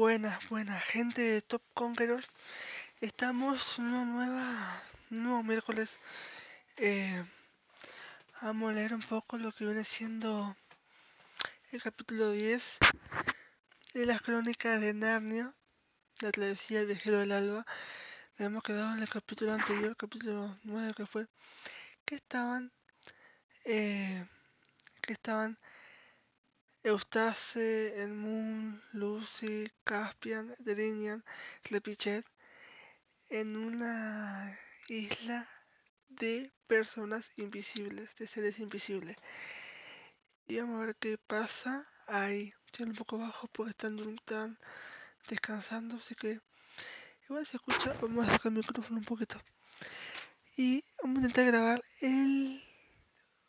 Buenas gente de Top Conquerors. Estamos en un nuevo miércoles. Eh, Vamos a leer un poco lo que viene siendo el capítulo 10 de las crónicas de Narnia, la travesía del viajero del alba. Hemos quedado en el capítulo anterior, capítulo 9 que fue, que estaban, eh, que estaban Eustace, Edmund, Lucy, Caspian, Drinian, Repichet en una isla de personas invisibles, de seres invisibles. Y vamos a ver qué pasa ahí. Estoy un poco bajo porque están descansando, así que igual se escucha. Vamos a sacar el micrófono un poquito. Y vamos a intentar grabar el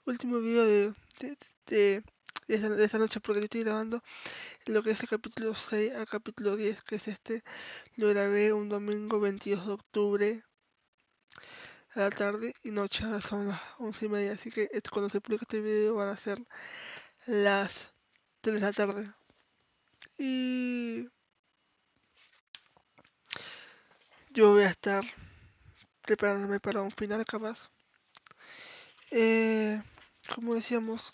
último video de esta noche, porque yo estoy grabando lo que es el capítulo 6 al capítulo 10, que es este. Lo grabé un domingo 22 de octubre a la tarde y noche, ahora son las 11:30, así que cuando se publique este video van a ser las 3 de la tarde. Y yo voy a estar preparándome para un final capaz. Como decíamos,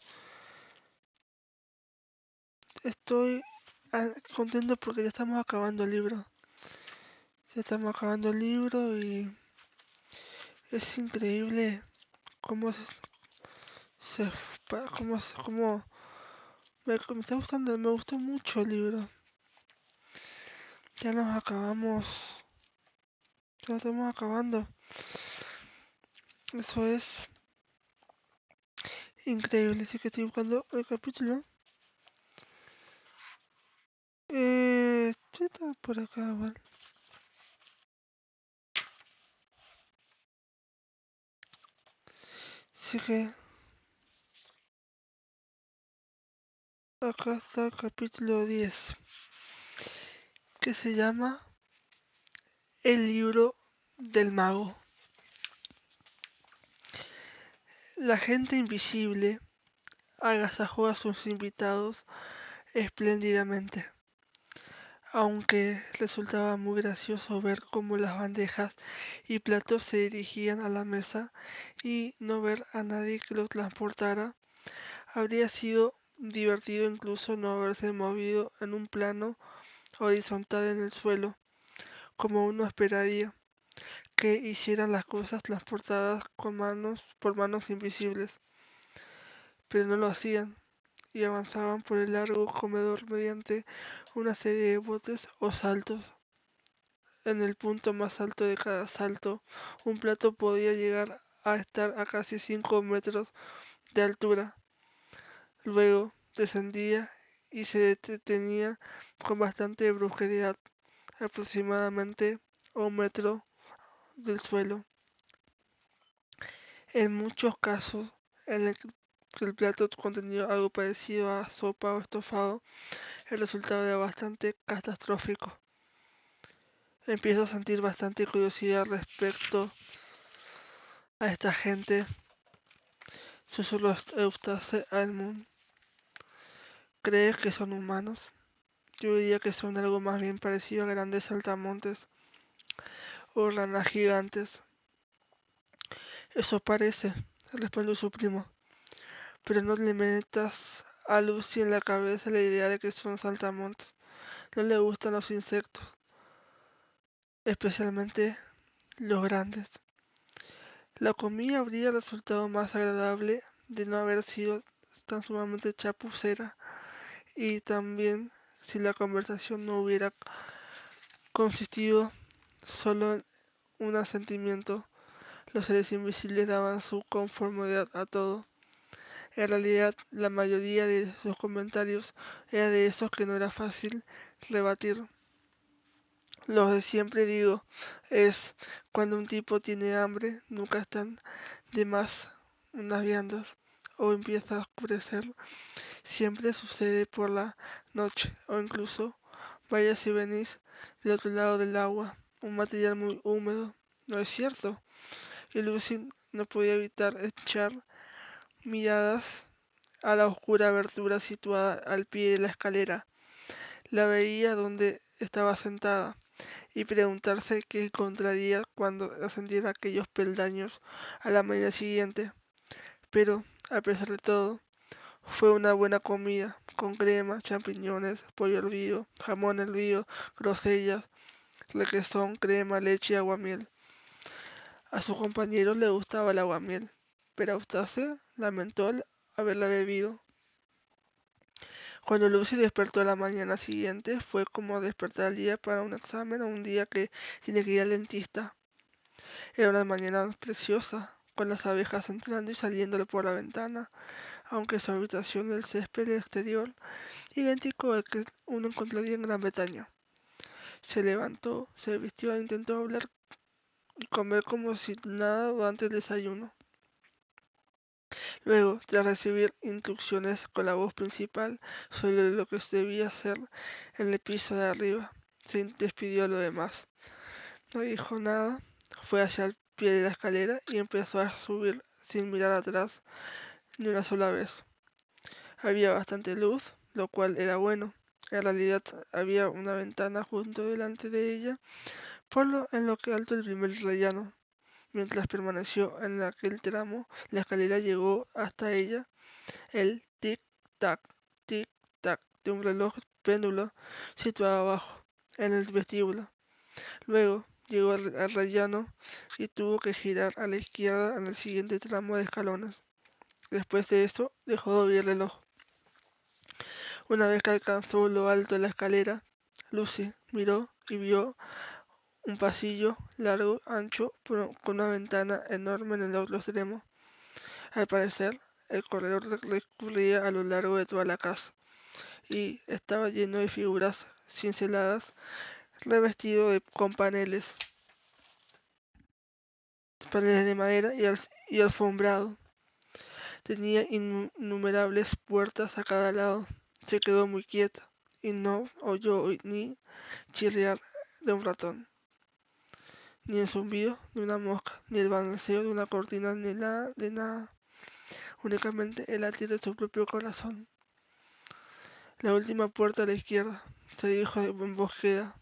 estoy contento porque ya estamos acabando el libro. Ya estamos acabando el libro y es increíble cómo cómo me está gustando, me gustó mucho el libro. Ya nos acabamos, ya lo estamos acabando. Eso es increíble, así que estoy buscando el capítulo. Está por acá, igual. Así que acá está el capítulo 10, que se llama El libro del mago. La gente invisible agasajó a sus invitados espléndidamente, aunque resultaba muy gracioso ver cómo las bandejas y platos se dirigían a la mesa y no ver a nadie que los transportara. Habría sido divertido incluso no haberse movido en un plano horizontal en el suelo, como uno esperaría que hicieran las cosas transportadas por manos invisibles, pero no lo hacían y avanzaban por el largo comedor mediante una serie de botes o saltos. En el punto más alto de cada salto, un plato podía llegar a estar a casi 5 metros de altura. Luego descendía y se detenía con bastante brusquedad, aproximadamente a 1 metro del suelo. En muchos casos, en el que el plato contenía algo parecido a sopa o estofado, el resultado era bastante catastrófico. Empiezo a sentir bastante curiosidad respecto a esta gente, susurró Eustace a Edmund. ¿Crees que son humanos? Yo diría que son algo más bien parecido a grandes saltamontes o ranas gigantes. Eso parece, respondió su primo, pero no le metas a Lucy en la cabeza la idea de que son saltamontes. No le gustan los insectos, especialmente los grandes. La comida habría resultado más agradable de no haber sido tan sumamente chapucera, y también si la conversación no hubiera consistido solo en un asentimiento. Los seres invisibles daban su conformidad a todo. En realidad, la mayoría de sus comentarios era de esos que no era fácil rebatir. Lo que siempre digo es, cuando un tipo tiene hambre, nunca están de más unas viandas, o empieza a oscurecer. Siempre sucede por la noche, o incluso, vaya si venís del otro lado del agua, un material muy húmedo, ¿no es cierto? Y Lucy no podía evitar echar miradas a la oscura abertura situada al pie de la escalera. La veía donde estaba sentada y preguntarse qué encontraría cuando ascendiera aquellos peldaños a la mañana siguiente. Pero, a pesar de todo, fue una buena comida, con crema, champiñones, pollo hervido, jamón hervido, grosellas, requesón, crema, leche y aguamiel. A su compañero le gustaba el aguamiel, pero Eustace lamentó haberla bebido. Cuando Lucy despertó la mañana siguiente, fue como despertar al día para un examen o un día que tiene que ir al dentista. Era una mañana preciosa, con las abejas entrando y saliéndole por la ventana, aunque su habitación del césped exterior, idéntico al que uno encontraría en Gran Bretaña. Se levantó, se vistió e intentó hablar y comer como si nada durante el desayuno. Luego, tras recibir instrucciones con la voz principal sobre lo que debía hacer en el piso de arriba, se despidió a lo demás. No dijo nada, fue hacia el pie de la escalera y empezó a subir sin mirar atrás ni una sola vez. Había bastante luz, lo cual era bueno. En realidad había una ventana justo delante de ella, en lo que alto el primer rellano. Mientras permaneció en aquel tramo, la escalera llegó hasta ella el tic-tac, tic-tac de un reloj péndulo situado abajo, en el vestíbulo. Luego llegó al rellano y tuvo que girar a la izquierda en el siguiente tramo de escalones. Después de eso, dejó de oír el reloj. Una vez que alcanzó lo alto de la escalera, Lucy miró y vio un pasillo largo, ancho, con una ventana enorme en el otro extremo. Al parecer, el corredor discurría a lo largo de toda la casa y estaba lleno de figuras cinceladas, revestido con paneles de madera y alfombrado. Tenía innumerables puertas a cada lado. Se quedó muy quieta y no oyó ni chirriar de un ratón, ni el zumbido de una mosca, ni el balanceo de una cortina, ni nada de nada, únicamente el latir de su propio corazón. La última puerta a la izquierda, se dijo en voz queda.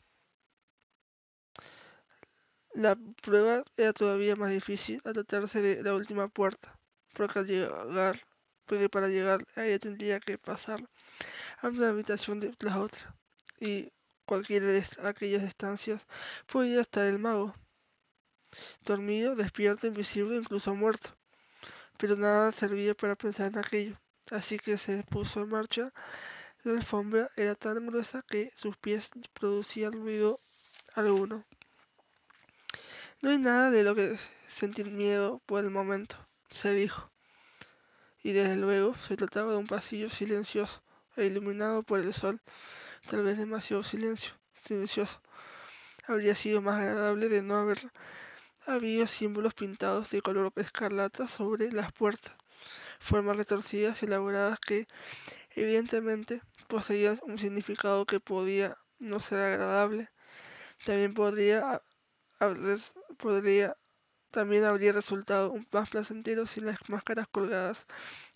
La prueba era todavía más difícil al tratarse de la última puerta, porque para llegar a ella tendría que pasar a una habitación de la otra, y cualquiera de aquellas estancias podía estar el mago, dormido, despierto, invisible, incluso muerto. Pero nada servía para pensar en aquello, así que se puso en marcha. La alfombra era tan gruesa que sus pies producían ruido alguno. No hay nada de lo que sentir miedo por el momento, se dijo, y desde luego se trataba de un pasillo silencioso e iluminado por el sol, tal vez demasiado silencioso. Habría sido más agradable de no haber habido símbolos pintados de color escarlata sobre las puertas, formas retorcidas y elaboradas que evidentemente poseían un significado que podía no ser agradable. También podría también habría resultado más placentero si las máscaras colgadas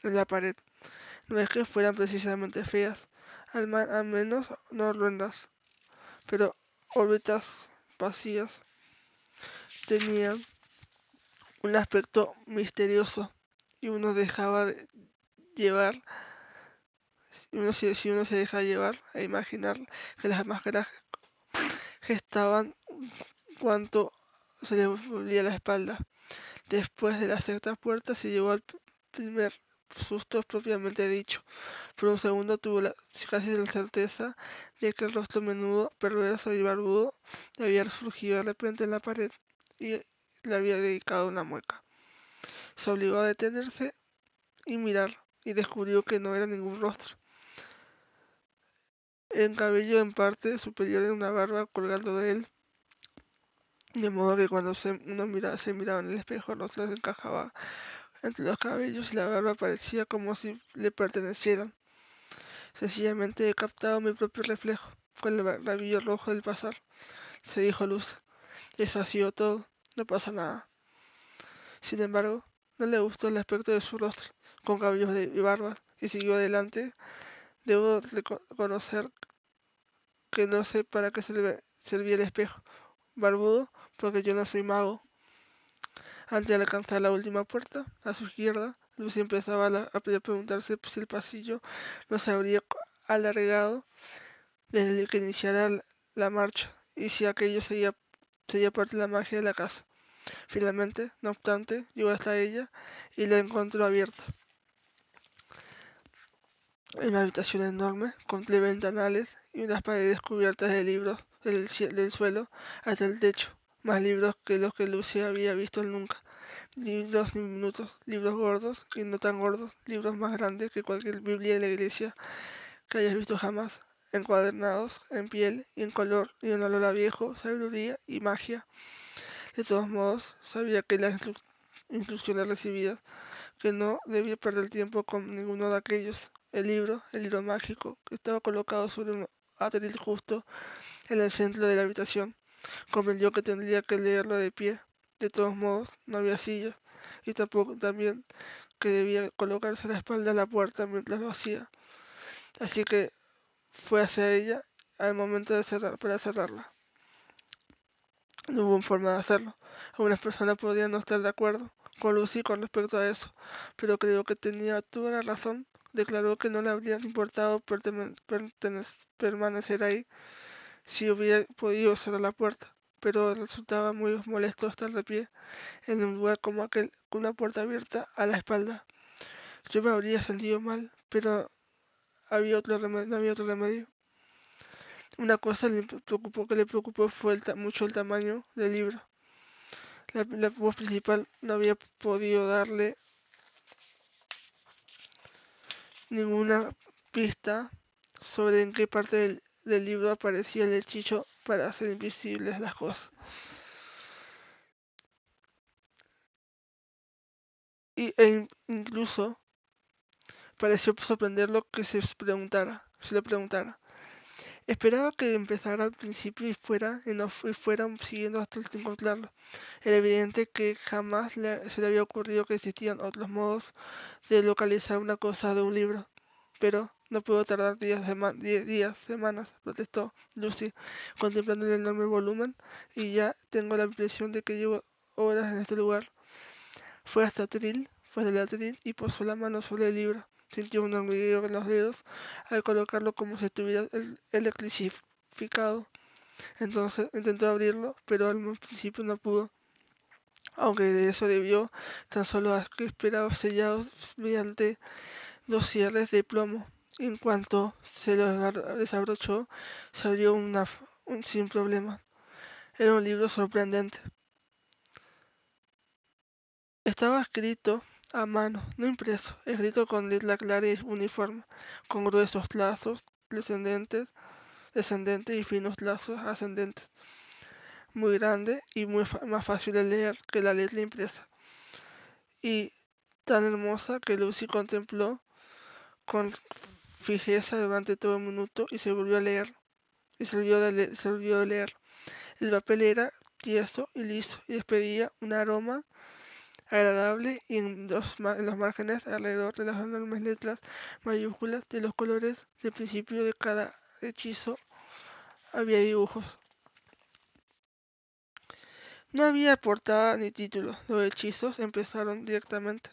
en la pared no es que fueran precisamente feas, al menos no horrendas, pero órbitas vacías. Tenían un aspecto misterioso y uno dejaba de llevar, si uno se deja llevar a imaginar que las máscaras gestaban cuanto se le volvía la espalda. Después de la sexta puerta se llegó al primer susto propiamente dicho. Por un segundo tuvo casi la certeza de que el rostro menudo, perverso y barbudo le había surgido de repente en la pared y le había dedicado una mueca. Se obligó a detenerse y mirar, y descubrió que no era ningún rostro. El cabello en parte superior en una barba colgando de él, de modo que cuando se miraba en el espejo, no se encajaba entre los cabellos y la barba parecía como si le pertenecieran. Sencillamente he captado mi propio reflejo, con el rabillo rojo del pasar, se dijo Luz. Eso ha sido todo, no pasa nada. Sin embargo, no le gustó el aspecto de su rostro, con cabellos y barba, y siguió adelante. Debo reconocer que no sé para qué servía el espejo barbudo, porque yo no soy mago. Antes de alcanzar la última puerta, a su izquierda, Lucy empezaba a preguntarse si el pasillo no se habría alargado desde que iniciara la marcha, y si aquello sería parte de la magia de la casa. Finalmente, no obstante, llegó hasta ella y la encontró abierta. En una habitación enorme, con 3 ventanales y unas paredes cubiertas de libros del suelo hasta el techo, más libros que los que Lucy había visto nunca. Libros diminutos, libros gordos y no tan gordos, libros más grandes que cualquier Biblia de la iglesia que hayas visto jamás, encuadernados, en piel y en color y en olor a viejo, sabiduría y magia. De todos modos, sabía que las instrucciones recibidas, que no debía perder tiempo con ninguno de aquellos. El libro mágico, que estaba colocado sobre un atril justo en el centro de la habitación. Comprendió que tendría que leerlo de pie. De todos modos, no había sillas, y tampoco también que debía colocarse la espalda a la puerta mientras lo hacía. Así que fue hacia ella al momento de para cerrarla. No hubo forma de hacerlo. Algunas personas podrían no estar de acuerdo con Lucy con respecto a eso, pero creo que tenía toda la razón. Declaró que no le habría importado permanecer ahí si hubiera podido cerrar la puerta, pero resultaba muy molesto estar de pie en un lugar como aquel con una puerta abierta a la espalda. Yo me habría sentido mal, pero no había otro remedio. Una cosa que le preocupó fue mucho el tamaño del libro. La voz principal no había podido darle ninguna pista sobre en qué parte del libro aparecía el hechizo para hacer invisibles las cosas. Incluso pareció sorprenderlo que se lo preguntara. Esperaba que empezara al principio y fuera siguiendo hasta encontrarlo. Era evidente que jamás se le había ocurrido que existían otros modos de localizar una cosa de un libro. Pero no puedo tardar días, semanas, protestó Lucy, contemplando el enorme volumen, y ya tengo la impresión de que llevo horas en este lugar. Fue hasta el atril y posó la mano sobre el libro. Sintió un hormigueo en los dedos al colocarlo como si estuviera electrificado. Entonces intentó abrirlo, pero al principio no pudo, aunque de eso debió tan solo a que esperaba sellados mediante 2 cierres de plomo. En cuanto se lo desabrochó, se abrió sin problema. Era un libro sorprendente. Estaba escrito a mano, no impreso, escrito con letra clara y uniforme, con gruesos lazos descendentes y finos lazos ascendentes, muy grande y más fácil de leer que la letra impresa, y tan hermosa que Lucy contempló con fijeza durante todo un minuto y se volvió a leer, y se olvidó de leer. El papel era tieso y liso y despedía un aroma agradable, y en los márgenes alrededor de las enormes letras mayúsculas de los colores del principio de cada hechizo había dibujos. No había portada ni título. Los hechizos empezaron directamente,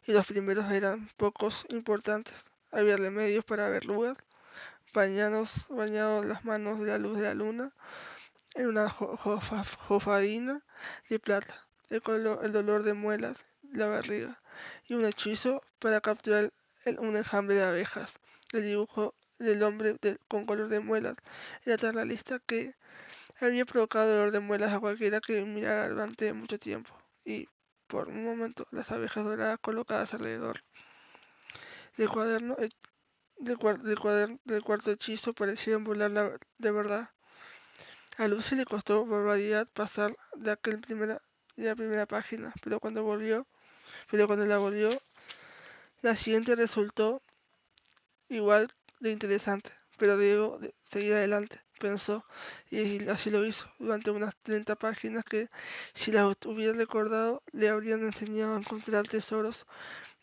y los primeros eran pocos importantes. Había remedios para verrugas, bañados las manos de la luz de la luna, en una jofadina de plata, el dolor de muelas, la barriga, y un hechizo para capturar un enjambre de abejas. El dibujo del hombre con color de muelas era tan realista que había provocado dolor de muelas a cualquiera que mirara durante mucho tiempo, y por un momento las abejas doradas colocadas alrededor del cuaderno del cuarto hechizo parecieron volar de verdad. A Lucy le costó barbaridad pasar de la primera página, pero cuando la volvió, la siguiente resultó igual de interesante. Pero debo seguir adelante, pensó, y así lo hizo, durante unas 30 páginas que, si las hubiera recordado, le habrían enseñado a encontrar tesoros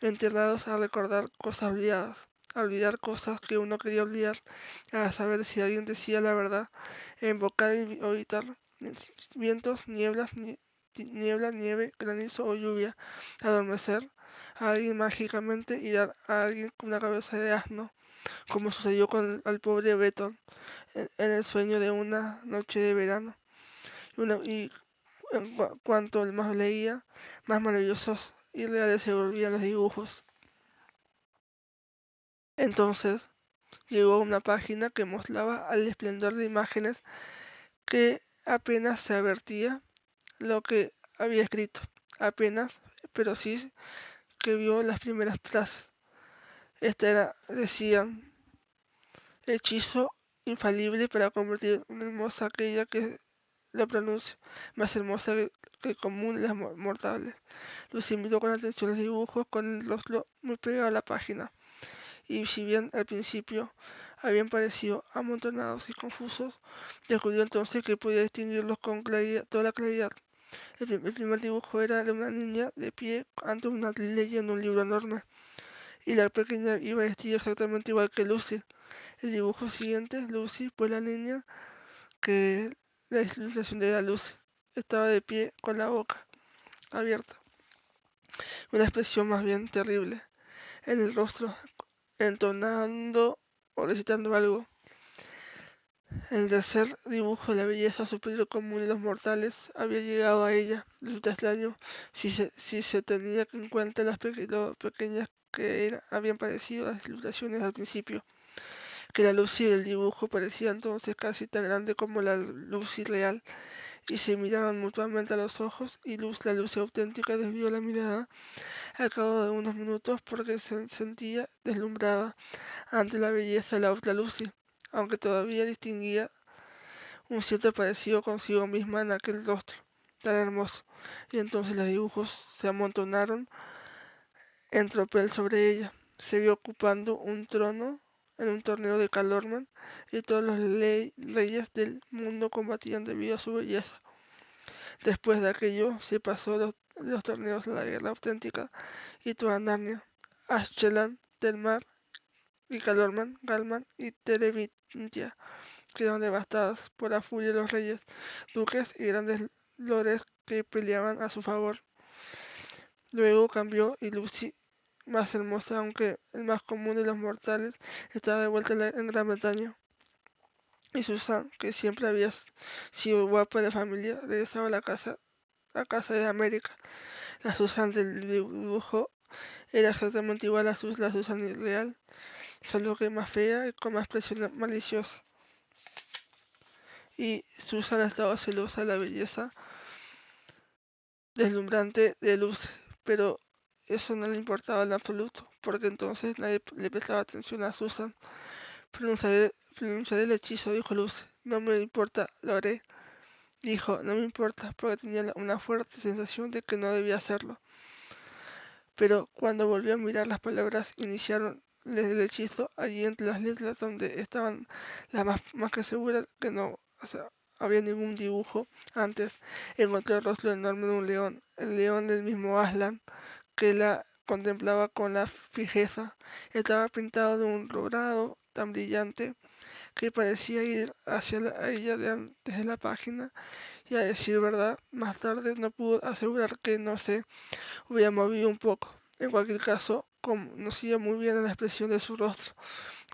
enterrados, a recordar cosas olvidadas, a olvidar cosas que uno quería olvidar, a saber si alguien decía la verdad, a invocar y evitar vientos, niebla, nieve, granizo o lluvia, adormecer a alguien mágicamente y dar a alguien con una cabeza de asno, como sucedió con al pobre Beton en el sueño de una noche de verano. Y cuanto más leía, más maravillosos y reales se volvían los dibujos. Entonces llegó una página que mostraba al esplendor de imágenes que apenas se advertía lo que había escrito. Apenas, pero sí que vio las primeras frases. Decían, hechizo infalible para convertir en hermosa aquella que la pronuncia, más hermosa que común las mortales. Lucy miró con atención los dibujos con el rostro muy pegado a la página, y si bien al principio habían parecido amontonados y confusos, descubrió entonces que podía distinguirlos con toda la claridad. El primer dibujo era de una niña de pie ante una leyendo un libro enorme, y la pequeña iba vestida exactamente igual que Lucy. El dibujo siguiente, Lucy, pues la niña que la ilustración de la Lucy estaba de pie con la boca abierta, una expresión más bien terrible en el rostro, entonando o recitando algo. En el tercer dibujo, la belleza superior común de los mortales había llegado a ella. Resulta extraño si se tenía en cuenta lo pequeñas que habían parecido las ilustraciones al principio, que la Lucy del dibujo parecía entonces casi tan grande como la Lucy real, y se miraron mutuamente a los ojos, y la Lucy auténtica desvió la mirada al cabo de unos minutos porque se sentía deslumbrada ante la belleza de la otra Lucy, aunque todavía distinguía un cierto parecido consigo misma en aquel rostro tan hermoso, y entonces los dibujos se amontonaron en tropel sobre ella. Se vio ocupando un trono en un torneo de Calorman, y todos los reyes del mundo combatían debido a su belleza. Después de aquello se pasó los torneos de la guerra auténtica, y toda Narnia, Ashkelan, Delmar y Calorman, Galman y Terevintia quedaron devastadas por la furia de los reyes, duques y grandes lores que peleaban a su favor. Luego cambió y Lucy, más hermosa aunque el más común de los mortales, estaba de vuelta en Gran Bretaña. Y Susan, que siempre había sido guapa de familia, regresaba a casa de América. La Susan del dibujo era exactamente igual a la Susan real, solo que más fea y con más expresión maliciosa. Y Susan estaba celosa de la belleza deslumbrante de Lucy, pero eso no le importaba en absoluto, porque entonces nadie le prestaba atención a Susan. Pronunciaré el hechizo, dijo Lucy. No me importa, lo haré. Dijo, no me importa, porque tenía una fuerte sensación de que no debía hacerlo. Pero cuando volvió a mirar las palabras, iniciaron el hechizo allí entre las letras donde estaban las más que seguras que no había ningún dibujo antes. Encontró el rostro enorme de un león, el león del mismo Aslan, que la contemplaba con la fijeza. Estaba pintado de un dorado tan brillante que parecía ir hacia ella de antes de la página, y a decir verdad, más tarde no pudo asegurar que no se hubiera movido un poco. En cualquier caso, conocía muy bien la expresión de su rostro.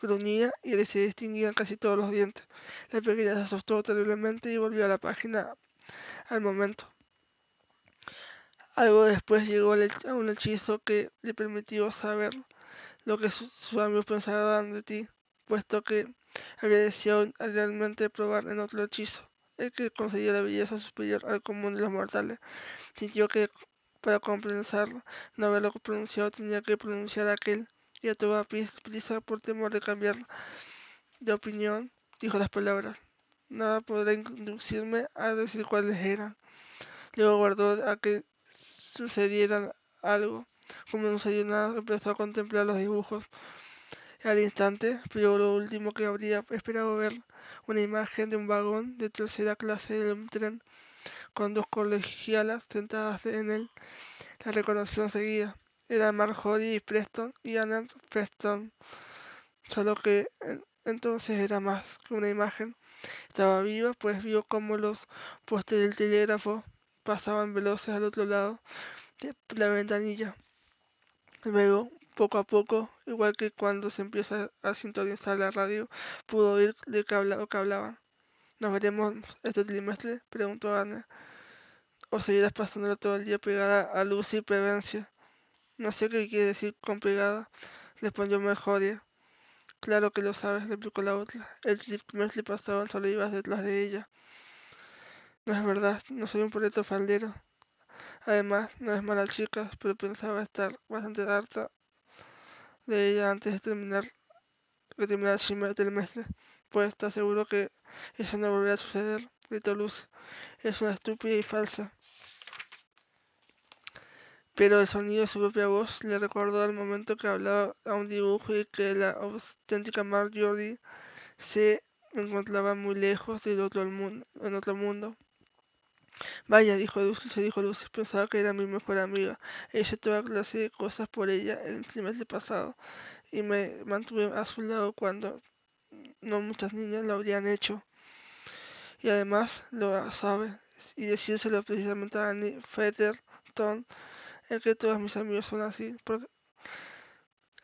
Gruñía y se distinguían casi todos los dientes. La pequeña se asustó terriblemente y volvió a la página al momento. Algo después llegó a un hechizo que le permitió saber lo que sus amigos pensaban de ti, puesto que había deseado realmente probar en otro hechizo, el que concedía la belleza superior al común de los mortales. Sintió que para compensar no haberlo pronunciado tenía que pronunciar aquel, y a toda prisa por temor de cambiar de opinión, dijo las palabras. Nada podrá inducirme a decir cuáles eran. Luego guardó a que sucediera algo. Como no sucedió nada, empezó a contemplar los dibujos. Al instante, pero lo último que habría esperado ver, una imagen de un vagón de tercera clase de un tren, con dos colegialas sentadas en él. La reconoció enseguida. Eran Marjorie Preston y Anna Preston. solo que entonces era más que una imagen. Estaba viva, pues vio cómo los postes del telégrafo pasaban veloces al otro lado de la ventanilla. Luego, poco a poco, igual que cuando se empieza a sintonizar la radio, pudo oír de qué hablaban. ¿Nos veremos este trimestre?, preguntó Anne. ¿O seguirás pasándolo todo el día pegada a Lucy y Prevencia? No sé qué quiere decir con pegada, respondió Meljoria. Claro que lo sabes, replicó la otra. El trimestre pasado solo ibas detrás de ella. No es verdad, no soy un poeta faldero. Además, no es mala chica, pero pensaba estar bastante harta de ella antes de terminar el primer trimestre. Pues está seguro que eso no volverá a suceder, gritó Luz. Es una estúpida y falsa. Pero el sonido de su propia voz le recordó al momento que hablaba a un dibujo y que la auténtica Marjorie se encontraba muy lejos del en otro mundo. Vaya, se dijo Lucy, pensaba que era mi mejor amiga. Hice toda clase de cosas por ella el trimestre pasado y me mantuve a su lado cuando no muchas niñas lo habrían hecho. Y además lo sabe, y decírselo precisamente a Annie Featherton, es que todos mis amigos son así, porque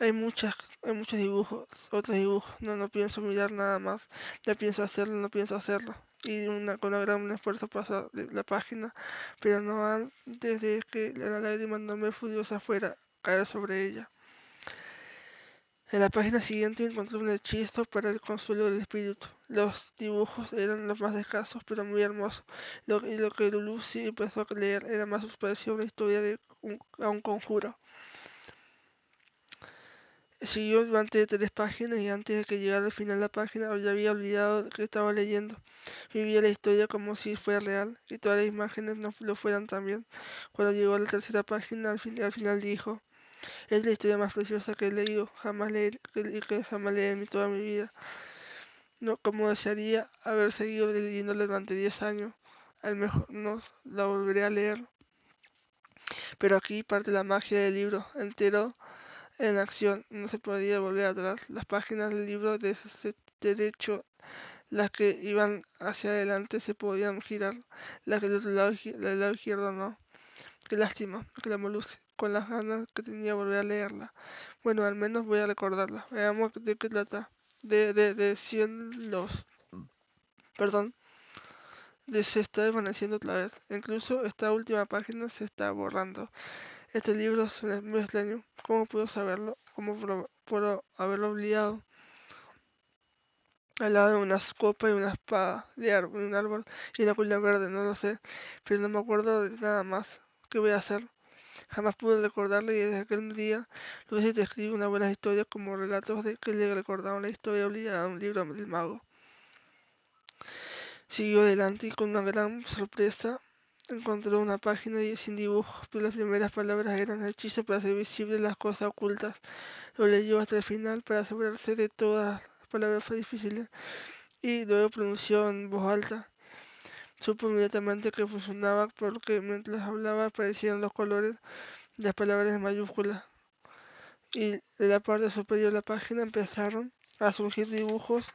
hay muchos dibujos, otros dibujos, no pienso mirar nada más, no pienso hacerlo. Y con un gran esfuerzo paso la página, pero no antes de que la lágrima no me furiosa fuera a caer sobre ella. En la página siguiente encontré un hechizo para el consuelo del espíritu. Los dibujos eran los más escasos, pero muy hermosos. Lo que Lucy empezó a leer era más parecía una historia a un conjuro. Siguió durante 3 páginas y antes de que llegara al final de la página ya había olvidado que estaba leyendo. Vivía la historia como si fuera real y todas las imágenes no lo fueran también. Cuando llegó a la tercera página, al final dijo: es la historia más preciosa que he leído, que jamás leí en toda mi vida. No, como desearía haber seguido leyéndola durante 10 años. A lo mejor no la volveré a leer. Pero aquí parte la magia del libro entero en acción. No se podía volver atrás. Las páginas del libro de derecho, las que iban hacia adelante, se podían girar. Las del otro lado, del lado izquierdo no. Qué lástima, exclamó Lucy, con las ganas que tenía de volver a leerla. Bueno, al menos voy a recordarla. Veamos de qué trata. De cielos. Perdón. Se está desvaneciendo otra vez. Incluso esta última página se está borrando. Este libro es muy extraño. ¿Cómo puedo saberlo? ¿Cómo puedo haberlo olvidado? Al lado de unas copas y una espada de árbol, un árbol y una colina verde, no lo sé, pero no me acuerdo de nada más. ¿Qué voy a hacer? Jamás pude recordarle y desde aquel día Lucy te escribe una buena historia como relatos de que le recordaban la historia olvidada de un libro del mago. Siguió adelante y con una gran sorpresa encontró una página sin dibujos, pero las primeras palabras eran hechizos para hacer visibles las cosas ocultas. Lo leyó hasta el final para asegurarse de todas las palabras difíciles y luego pronunció en voz alta. Supo inmediatamente que funcionaba porque mientras hablaba aparecían los colores de las palabras en mayúsculas y de la parte superior de la página empezaron a surgir dibujos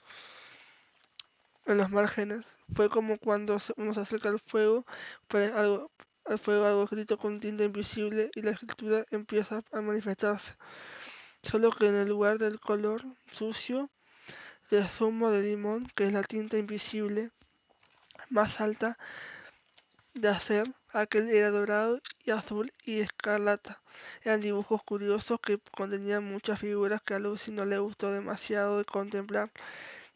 en los márgenes. Fue como cuando uno se acerca al fuego algo escrito con tinta invisible y la escritura empieza a manifestarse. Solo que en el lugar del color sucio de zumo de limón, que es la tinta invisible más alta de hacer, aquel era dorado y azul y escarlata. Eran dibujos curiosos que contenían muchas figuras que a Lucy no le gustó demasiado de contemplar,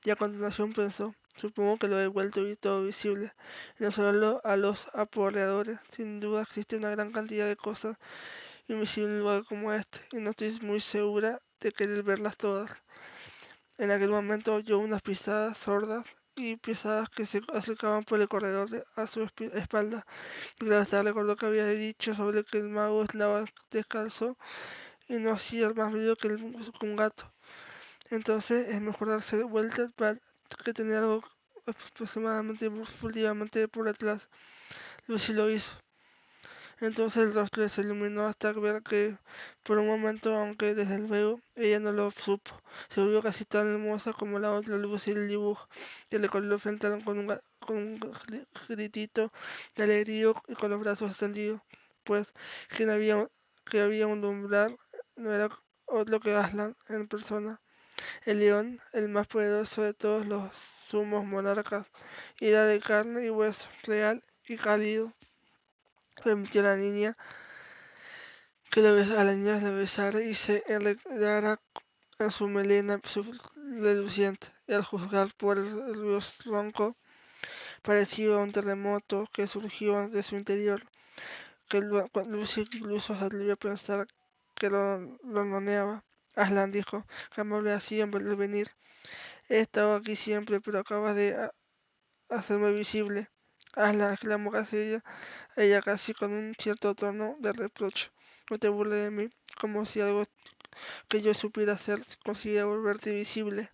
y a continuación pensó: supongo que lo he vuelto todo visible, y no solo a los aporreadores. Sin duda existe una gran cantidad de cosas invisibles en un lugar como este, y no estoy muy segura de querer verlas todas. En aquel momento oyó unas pisadas sordas y pesadas que se acercaban por el corredor a su espalda. Y claro está, recordó que había dicho sobre que el mago estaba descalzo y no hacía más ruido que un gato. Entonces es mejor darse vueltas para que tener algo aproximadamente furtivamente por detrás. Lucy lo hizo. Entonces el rostro se iluminó hasta ver que, por un momento, aunque desde luego ella no lo supo, se volvió casi tan hermosa como la otra luz y el dibujo, que le corrió frente a él con un gritito de alegría y con los brazos extendidos, pues quien que había un umbral no era otro que Aslan en persona, el león, el más poderoso de todos los sumos monarcas, y era de carne y hueso, real y cálido. Permitió a la niña a la niña le besara y se enredara en su melena reluciente, y al juzgar por el ruido ronco, parecido a un terremoto que surgió de su interior, que Lucy incluso se atrevió a pensar que lo noneaba. Aslan dijo, jamás lo hacía en venir. He estado aquí siempre, pero acabas de hacerme visible. Aslan, exclamó casi ella casi con un cierto tono de reproche. No te burles de mí, como si algo que yo supiera hacer consiguiera volverte visible.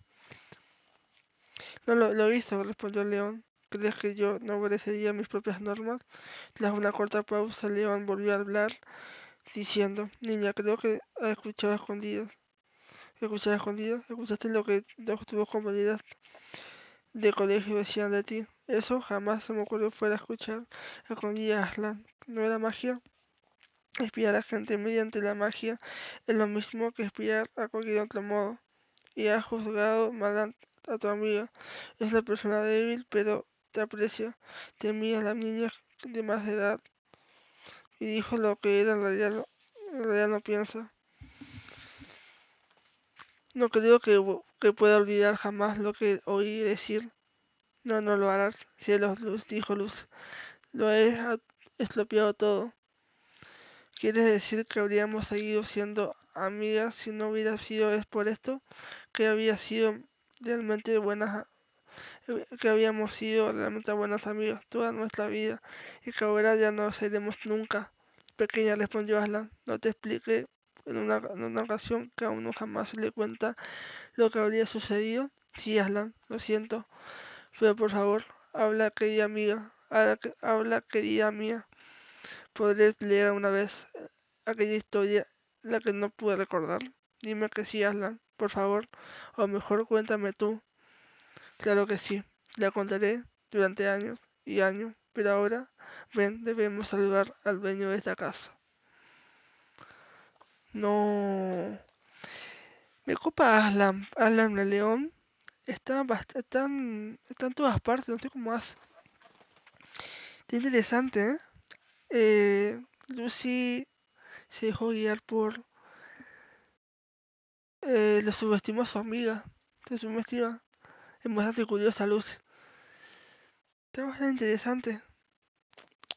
No lo hizo, respondió el león. ¿Crees que yo no obedecería mis propias normas? Tras una corta pausa, el león volvió a hablar, diciendo, niña, creo que has escuchado escondido. ¿Escuchado escondido? ¿Escuchaste lo que tus compañeras de colegio decían de ti? Eso jamás se me ocurrió fuera a escuchar. Escondía Aslan. ¿No era magia? Espiar a gente mediante la magia es lo mismo que espiar a cualquier otro modo. Y has juzgado mal a tu amiga. Es una persona débil, pero te aprecia. Temía a la niña de más edad y dijo lo que era en realidad no piensa. No creo que pueda olvidar jamás lo que oí decir. No, no lo harás. Cielos, Luz, dijo Luz. Lo he estropeado todo. ¿Quieres decir que habríamos seguido siendo amigas si no hubiera sido es por esto? Que había sido realmente buenas, que habíamos sido realmente buenas amigas toda nuestra vida y que ahora ya no seremos nunca. Pequeña, respondió Aslan, no te expliqué en una ocasión que a uno jamás se le cuenta lo que habría sucedido. Sí, Aslan, lo siento, pero por favor, habla querida amiga, habla querida mía. ¿Podré leer una vez aquella historia, la que no pude recordar? Dime que sí, Aslan, por favor, o mejor cuéntame tú. Claro que sí, la contaré durante años y años, pero ahora, ven, debemos saludar al dueño de esta casa. No, me copa Aslan el león, está en todas partes, no sé cómo hace. Está interesante, ¿eh? Lucy se dejó guiar lo subestimó a su amiga, se subestima, es bastante curiosa Lucy. Está bastante interesante,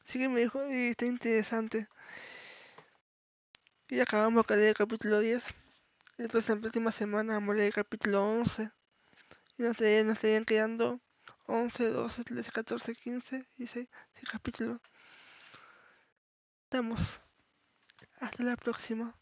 sí que me dijo, y está interesante. Y acabamos de leer el capítulo 10. Después la próxima semana vamos a leer el capítulo 11. Y nos estarían quedando 11, 12, 13, 14, 15, 16 capítulos. Estamos. Hasta la próxima.